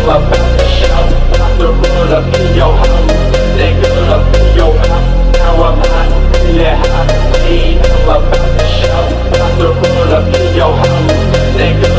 about to show. About to roll up in your house. That girl up in your house. Now I'm hot, feeling hot. I'm about to show. About to roll up in your house. That girl